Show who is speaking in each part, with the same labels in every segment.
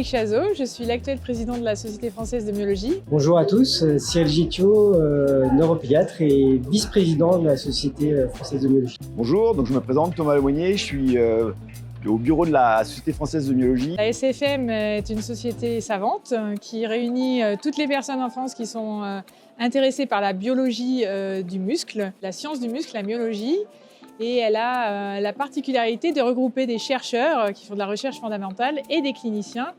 Speaker 1: Angélique Chazot, je suis l'actuelle présidente de la Société française de myologie.
Speaker 2: Bonjour à tous, Cyril Gittiot, neuropédiatre et vice-président de la Société française de myologie.
Speaker 3: Bonjour, donc je me présente Thomas Lemoignier, je suis au bureau de la Société française de myologie.
Speaker 1: La SFM est une société savante qui réunit toutes les personnes en France qui sont intéressées par la biologie du muscle, la science du muscle, la myologie. Et elle a la particularité de regrouper des chercheurs qui font de la recherche fondamentale et des cliniciens.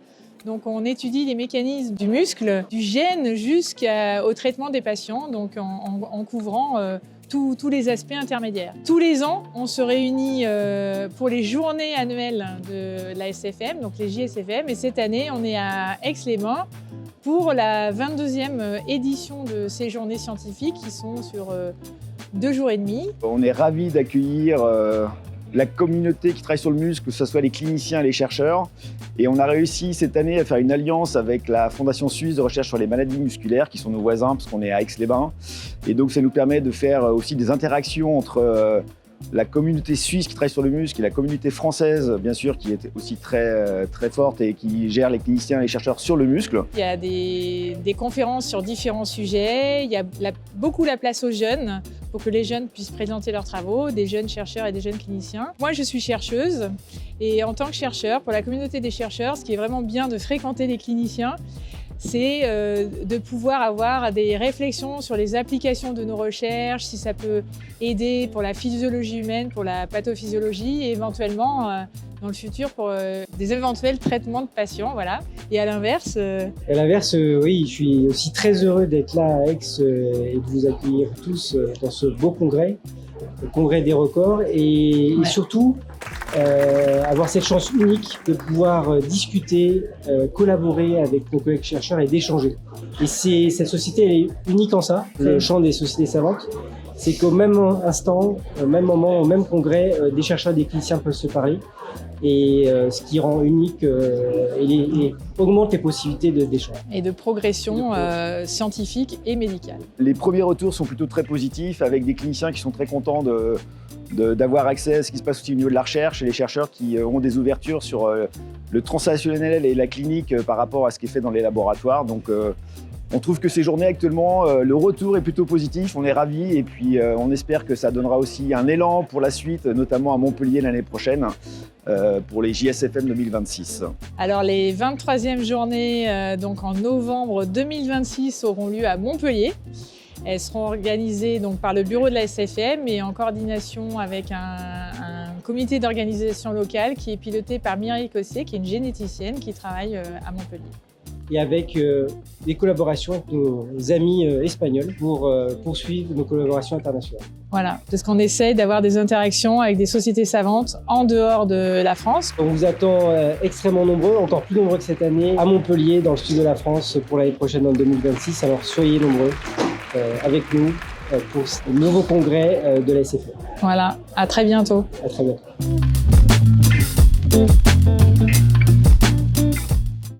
Speaker 1: Donc on étudie les mécanismes du muscle, du gène jusqu'au traitement des patients, donc en couvrant tous les aspects intermédiaires. Tous les ans, on se réunit pour les journées annuelles de la SFM, donc les JSFM. Et cette année, on est à Aix-les-Bains pour la 22e édition de ces journées scientifiques qui sont sur 2 jours et demi.
Speaker 3: On est ravis d'accueillir la communauté qui travaille sur le muscle, que ce soit les cliniciens et les chercheurs. Et on a réussi cette année à faire une alliance avec la Fondation suisse de recherche sur les maladies musculaires, qui sont nos voisins, parce qu'on est à Aix-les-Bains. Et donc ça nous permet de faire aussi des interactions entre la communauté suisse qui travaille sur le muscle et la communauté française, bien sûr, qui est aussi très forte et qui gère les cliniciens et les chercheurs sur le muscle.
Speaker 1: Il y a des conférences sur différents sujets, il y a beaucoup la place aux jeunes pour que les jeunes puissent présenter leurs travaux, des jeunes chercheurs et des jeunes cliniciens. Moi, je suis chercheuse et en tant que chercheur, pour la communauté des chercheurs, ce qui est vraiment bien de fréquenter les cliniciens, c'est de pouvoir avoir des réflexions sur les applications de nos recherches, si ça peut aider pour la physiologie humaine, pour la pathophysiologie et éventuellement dans le futur pour des éventuels traitements de patients. Voilà. Et à l'inverse…
Speaker 2: À l'inverse, oui, je suis aussi très heureux d'être là à Aix et de vous accueillir tous dans ce beau congrès, le congrès des records et surtout avoir cette chance unique de pouvoir discuter, collaborer avec nos collègues chercheurs et d'échanger. Et cette société elle est unique en ça, le champ des sociétés savantes. C'est qu'au même instant, au même moment, au même congrès, des chercheurs et des cliniciens peuvent se parler. Et ce qui rend unique et augmente les possibilités d'échange.
Speaker 1: Et de progression scientifique et médicale.
Speaker 3: Les premiers retours sont plutôt très positifs, avec des cliniciens qui sont très contents d'avoir accès à ce qui se passe aussi au niveau de la recherche et les chercheurs qui ont des ouvertures sur le translationnel et la clinique par rapport à ce qui est fait dans les laboratoires. Donc, on trouve que ces journées actuellement, le retour est plutôt positif, on est ravis et puis on espère que ça donnera aussi un élan pour la suite, notamment à Montpellier l'année prochaine, pour les JSFM 2026.
Speaker 1: Alors les 23e journées donc en novembre 2026 auront lieu à Montpellier. Elles seront organisées donc, par le bureau de la SFM et en coordination avec un comité d'organisation locale qui est piloté par Mireille Cossé, qui est une généticienne qui travaille à Montpellier.
Speaker 2: Et avec des collaborations avec nos amis espagnols pour poursuivre nos collaborations internationales.
Speaker 1: Voilà, parce qu'on essaye d'avoir des interactions avec des sociétés savantes en dehors de la France.
Speaker 2: On vous attend extrêmement nombreux, encore plus nombreux que cette année, à Montpellier, dans le sud de la France, pour l'année prochaine en 2026. Alors soyez nombreux avec nous pour ce nouveau congrès de la SFM.
Speaker 1: Voilà, à très bientôt.
Speaker 2: À très bientôt.